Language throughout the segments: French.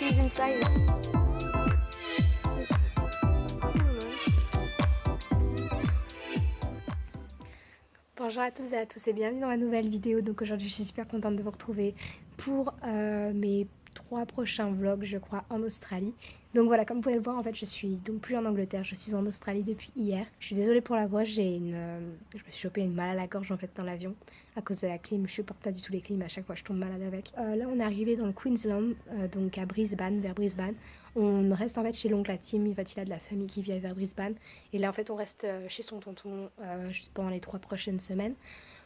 she's inside. Bonjour à tous et à tous et bienvenue dans ma nouvelle vidéo. Donc aujourd'hui je suis super contente de vous retrouver pour mes 3 prochains vlogs je crois en Australie. Donc voilà, comme vous pouvez le voir en fait je suis donc plus en Angleterre, je suis en Australie depuis hier. Je suis désolée pour la voix, je me suis chopé une mal à la gorge en fait dans l'avion à cause de la clim. Je supporte pas du tout les clims, à chaque fois je tombe malade avec. Là on est arrivé dans le Queensland, donc à Brisbane, vers Brisbane. On reste en fait chez l'oncle à Tim, il a de la famille qui vit vers Brisbane. Et là en fait on reste chez son tonton juste pendant les 3 prochaines semaines.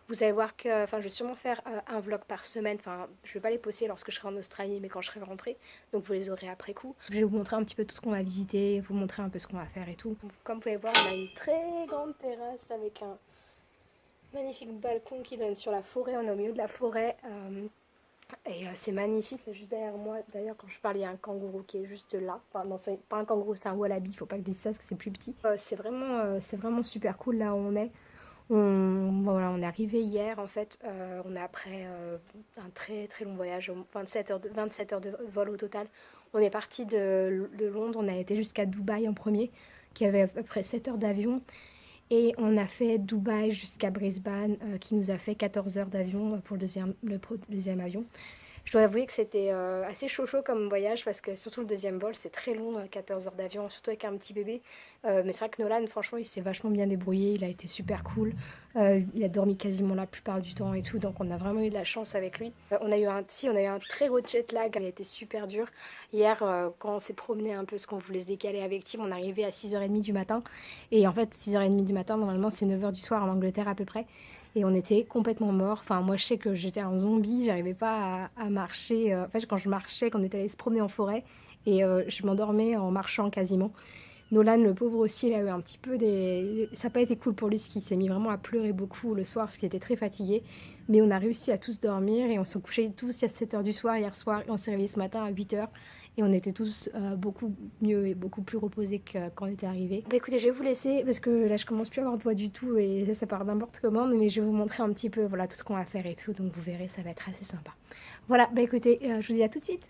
Vous allez voir que, je vais sûrement faire un vlog par semaine. Enfin, je vais pas les poster lorsque je serai en Australie, mais quand je serai rentrée. Donc vous les aurez après coup. Je vais vous montrer un petit peu tout ce qu'on va visiter, vous montrer un peu ce qu'on va faire et tout. Comme vous pouvez voir, on a une très grande terrasse avec un magnifique balcon qui donne sur la forêt. On est au milieu de la forêt. C'est magnifique, là, juste derrière moi. D'ailleurs, quand je parle, il y a un kangourou qui est juste là. Enfin, non, c'est pas un kangourou, c'est un wallaby. Il faut pas que je dise ça parce que c'est plus petit. C'est vraiment super cool là où on est. Voilà, on est arrivé hier en fait, on est après un très très long voyage, 27 heures de vol au total. On est parti de Londres, on a été jusqu'à Dubaï en premier, qui avait à peu près 7 heures d'avion. Et on a fait Dubaï jusqu'à Brisbane, qui nous a fait 14 heures d'avion pour le deuxième avion. Je dois avouer que c'était assez chaud comme voyage parce que surtout le deuxième vol c'est très long, 14 heures d'avion, surtout avec un petit bébé. Mais c'est vrai que Nolan franchement il s'est vachement bien débrouillé, il a été super cool. Il a dormi quasiment la plupart du temps et tout, donc on a vraiment eu de la chance avec lui. On a eu un très gros jet lag, il a été super dur. Hier quand on s'est promené un peu parce qu'on voulait se décaler avec Tim, on est arrivé à 6h30 du matin. Et en fait 6h30 du matin normalement c'est 9h du soir en Angleterre à peu près. Et on était complètement morts. Enfin, moi, je sais que j'étais un zombie. J'arrivais pas à marcher. En fait, quand je marchais, quand on était allé se promener en forêt, et je m'endormais en marchant quasiment. Nolan, le pauvre aussi, il a eu un petit peu des... Ça n'a pas été cool pour lui, parce qu'il s'est mis vraiment à pleurer beaucoup le soir, parce qu'il était très fatigué. Mais on a réussi à tous dormir, et on s'est couchés tous à 7h du soir hier soir, et on s'est réveillés ce matin à 8h. Et on était tous beaucoup mieux et beaucoup plus reposés que quand on était arrivés. Bah écoutez, je vais vous laisser parce que là je commence plus à avoir de voix du tout et ça part n'importe comment. Mais je vais vous montrer un petit peu voilà, tout ce qu'on va faire et tout. Donc vous verrez, ça va être assez sympa. Voilà, bah écoutez, je vous dis à tout de suite.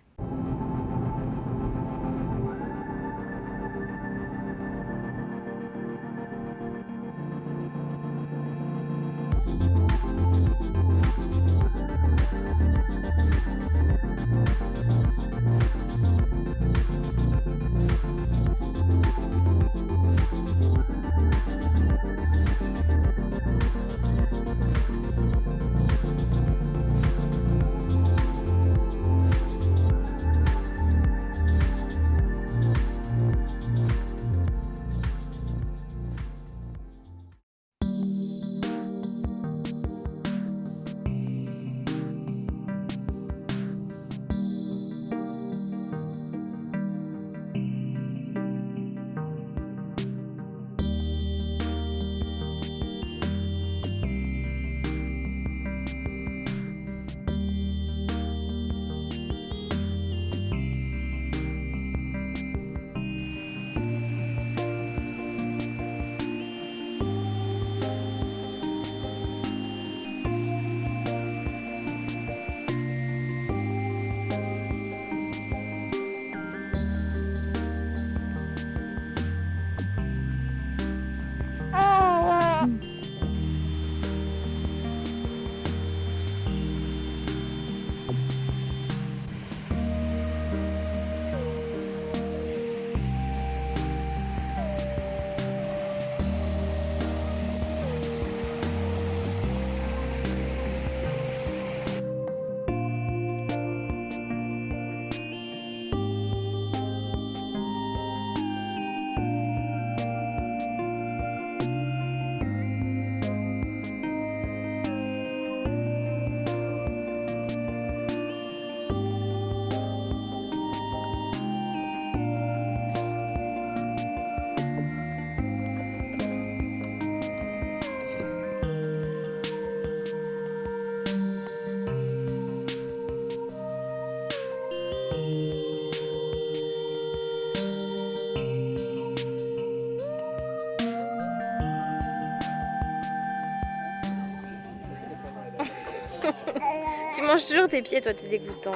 Tu manges toujours tes pieds, toi, t'es dégoûtant.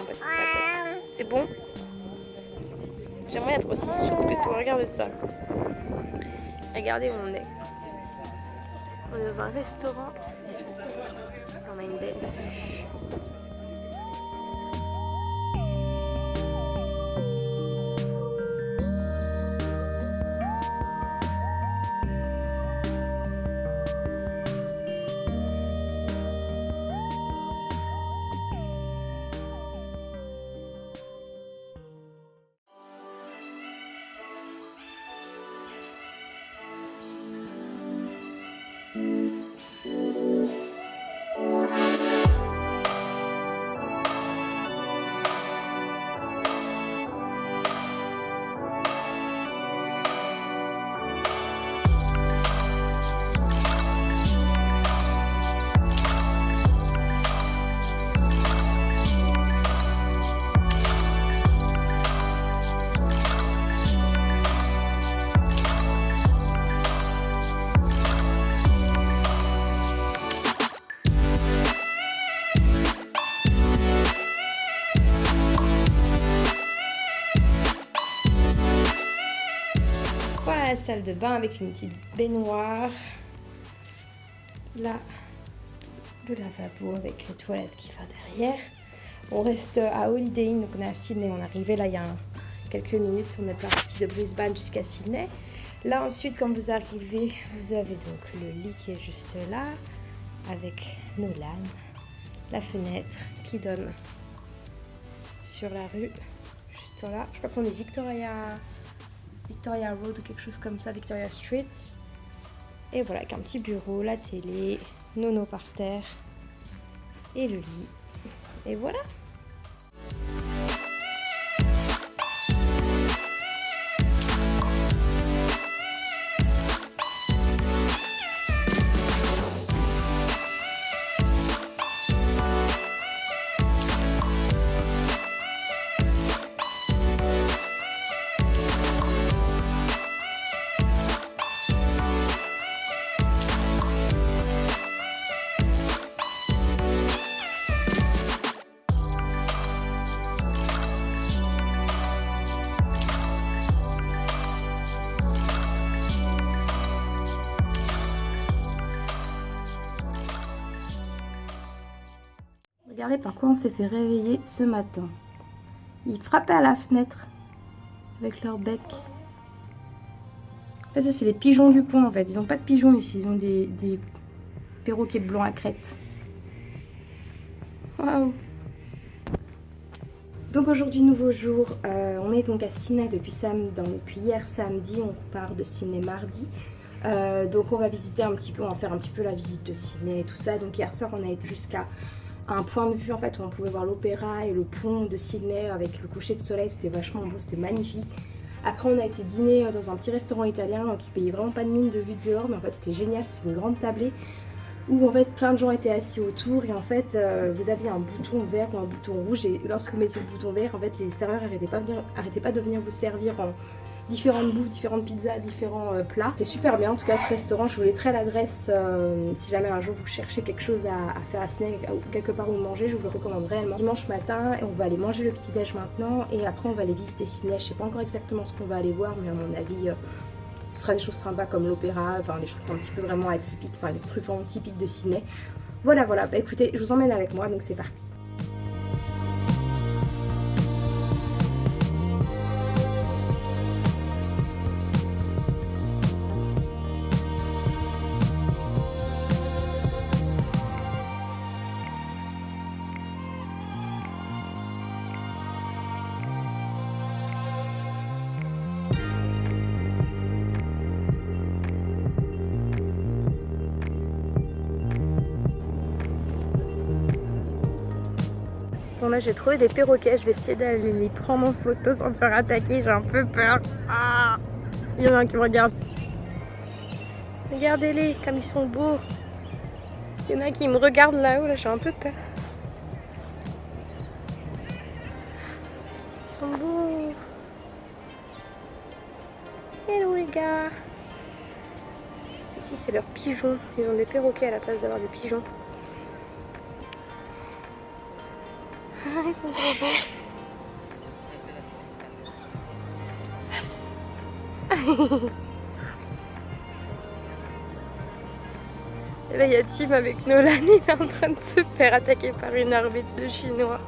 C'est bon? J'aimerais être aussi souple que toi. Regardez ça. Regardez où on est. On est dans un restaurant. On a une belle vue. Voilà la salle de bain avec une petite baignoire. Là, le lavabo avec les toilettes qui va derrière. On reste à Holiday Inn, donc on est à Sydney. On est arrivé là il y a quelques minutes. On est parti de Brisbane jusqu'à Sydney. Là ensuite, quand vous arrivez, vous avez donc le lit qui est juste là, avec Nolan, la fenêtre qui donne sur la rue, juste là. Je crois qu'on est Victoria Road ou quelque chose comme ça, Victoria Street. Et voilà, avec un petit bureau, la télé, Nono par terre et le lit. Et voilà. Regardez par quoi on s'est fait réveiller ce matin. Ils frappaient à la fenêtre avec leur bec. En fait, ça c'est les pigeons du coin en fait. Ils n'ont pas de pigeons ici, ils ont des perroquets blancs à crête. Waouh! Donc aujourd'hui, nouveau jour. On est donc à Sydney depuis hier samedi. On part de Sydney mardi. Donc on va visiter un petit peu, on va faire un petit peu la visite de Sydney et tout ça. Donc hier soir, on a été jusqu'à un point de vue en fait où on pouvait voir l'opéra et le pont de Sydney avec le coucher de soleil. C'était vachement beau, c'était magnifique. Après on a été dîner dans un petit restaurant italien qui payait vraiment pas de mine de vue de dehors, mais en fait c'était génial, c'est une grande tablée où en fait plein de gens étaient assis autour et en fait vous aviez un bouton vert ou un bouton rouge et lorsque vous mettiez le bouton vert en fait les serveurs arrêtaient pas de venir vous servir en différentes bouffes, différentes pizzas, différents plats. C'est super bien en tout cas ce restaurant, je vous laisserai l'adresse si jamais un jour vous cherchez quelque chose à faire à Sydney ou quelque part où manger, je vous le recommande réellement. Dimanche matin, on va aller manger le petit déj maintenant et après on va aller visiter Sydney. Je sais pas encore exactement ce qu'on va aller voir mais à mon avis ce sera des choses sympas comme l'opéra, enfin des choses un petit peu vraiment atypiques, enfin les trucs vraiment typiques de Sydney. Voilà, bah écoutez, je vous emmène avec moi donc c'est parti. Bon là j'ai trouvé des perroquets, je vais essayer d'aller les prendre en photo sans me faire attaquer, j'ai un peu peur. Ah, il y en a un qui me regarde. Regardez-les comme ils sont beaux. Il y en a qui me regardent là-haut, là j'ai un peu peur. Ils sont beaux. Hello les gars. Ici c'est leurs pigeons, ils ont des perroquets à la place d'avoir des pigeons. Ah, ils sont trop beaux. Et là il y a Tim avec Nolan, il est en train de se faire attaquer par une armée de Chinois.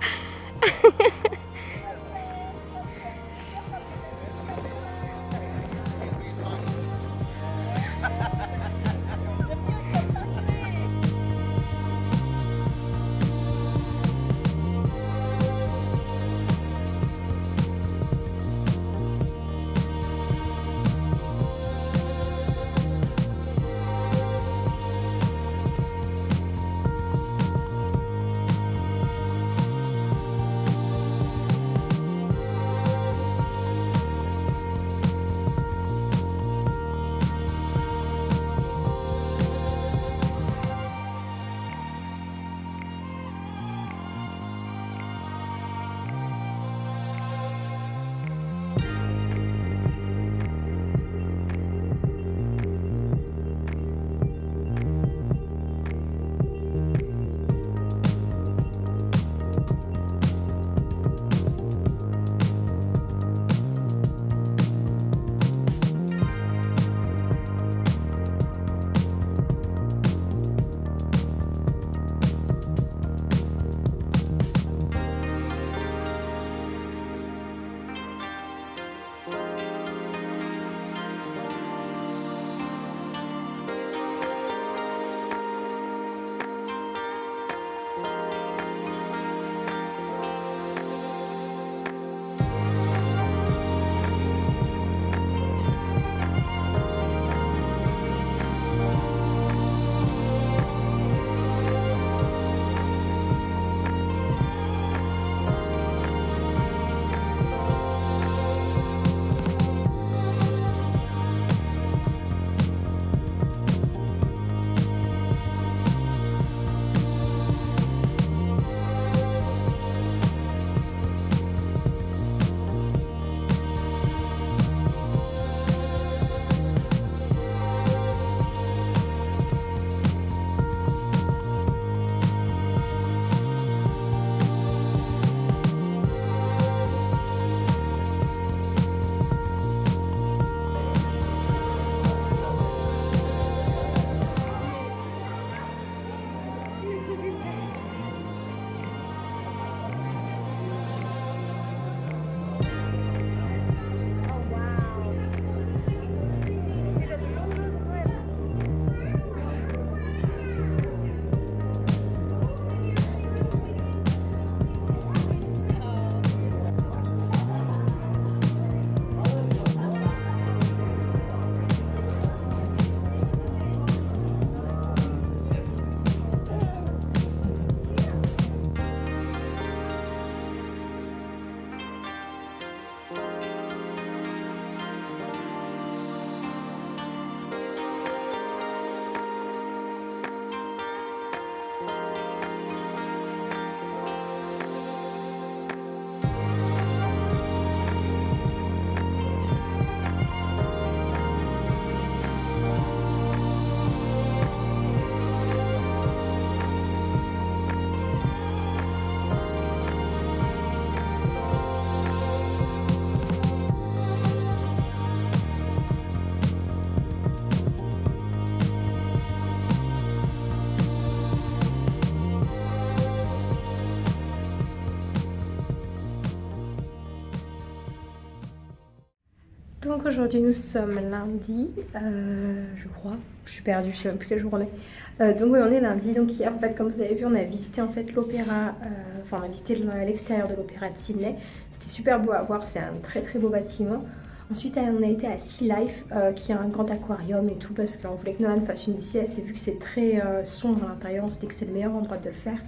Donc aujourd'hui nous sommes lundi, je crois, je suis perdue, je sais même plus quelle jour on est. Donc oui on est lundi, donc hier en fait comme vous avez vu on a visité en fait l'opéra, enfin on a visité l'extérieur de l'opéra de Sydney. C'était super beau à voir, c'est un très très beau bâtiment. Ensuite on a été à Sea Life qui a un grand aquarium et tout parce qu'on voulait que Nolan fasse une sieste et vu que c'est très sombre à l'intérieur on s'est dit que c'est le meilleur endroit de le faire.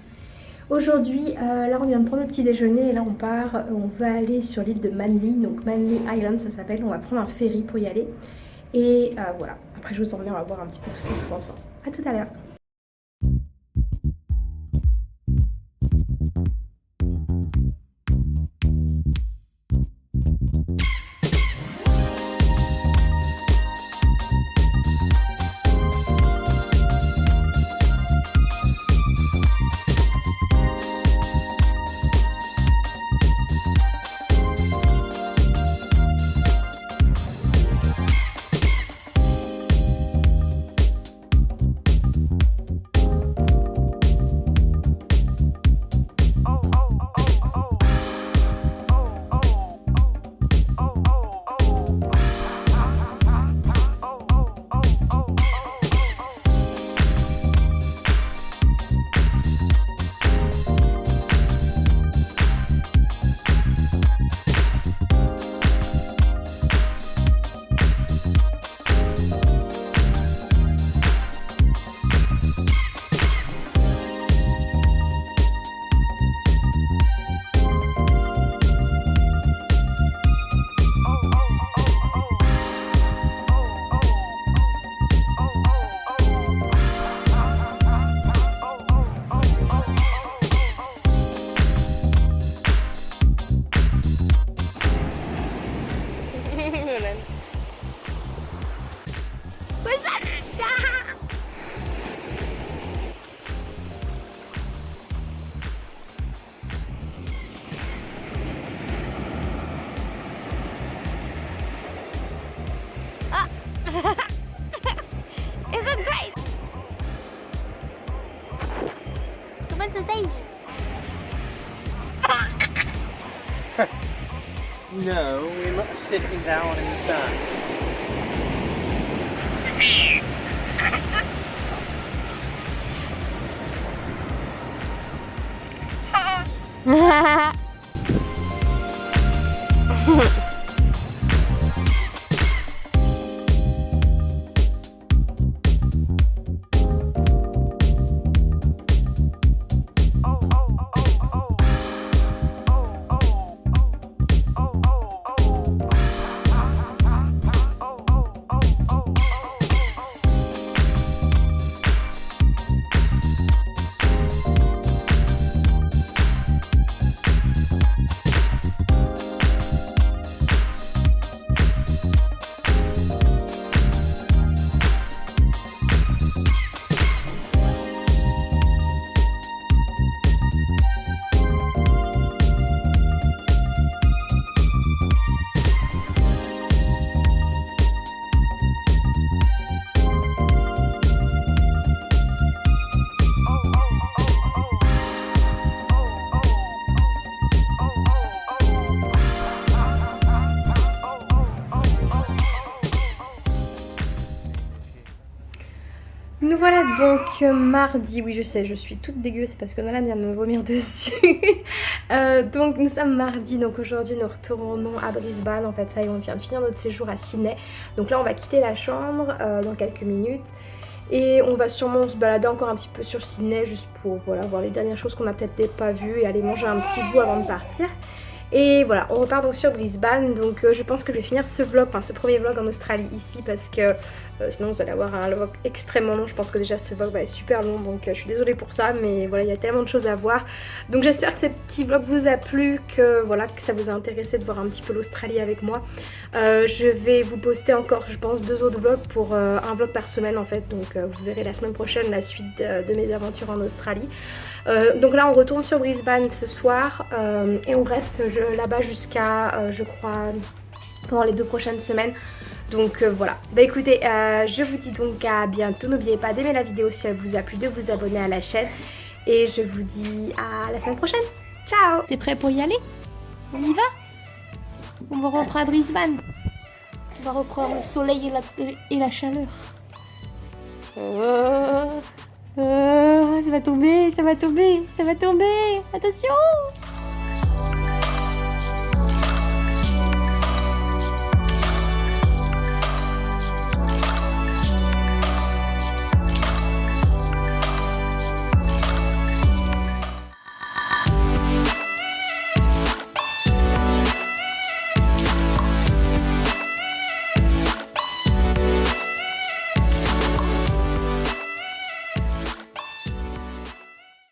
Aujourd'hui, là on vient de prendre le petit déjeuner et là on part, on va aller sur l'île de Manly, donc Manly Island ça s'appelle, on va prendre un ferry pour y aller. Et voilà, après je vous emmène, on va voir un petit peu tout ça tous ensemble. A tout à l'heure. No, we're not sitting down in the sun. Nous voilà donc mardi, oui je sais, je suis toute dégueu, c'est parce que Nolan vient de me vomir dessus. Donc nous sommes mardi, donc aujourd'hui nous retournons à Brisbane, en fait ça y est, on vient de finir notre séjour à Sydney. Donc là on va quitter la chambre dans quelques minutes. Et on va sûrement se balader encore un petit peu sur Sydney juste pour voilà, voir les dernières choses qu'on a peut-être pas vues et aller manger un petit bout avant de partir. Et voilà, on repart donc sur Brisbane, donc je pense que je vais finir ce vlog, enfin ce premier vlog en Australie ici parce que sinon vous allez avoir un vlog extrêmement long. Je pense que déjà ce vlog va être super long, donc je suis désolée pour ça, mais voilà, il y a tellement de choses à voir. Donc j'espère que ce petit vlog vous a plu, que voilà, que ça vous a intéressé de voir un petit peu l'Australie avec moi. Je vais vous poster encore, je pense, 2 autres vlogs pour un vlog par semaine en fait, donc vous verrez la semaine prochaine la suite de mes aventures en Australie. Donc là on retourne sur Brisbane ce soir et on reste là-bas jusqu'à je crois pendant les 2 prochaines semaines. Donc voilà, bah écoutez, je vous dis donc à bientôt. N'oubliez pas d'aimer la vidéo si elle vous a plu, de vous abonner à la chaîne. Et je vous dis à la semaine prochaine. Ciao. T'es prêt pour y aller? On y va? On va rentrer à Brisbane. On va reprendre le soleil et la chaleur. Ça va tomber, ça va tomber, ça va tomber. Attention!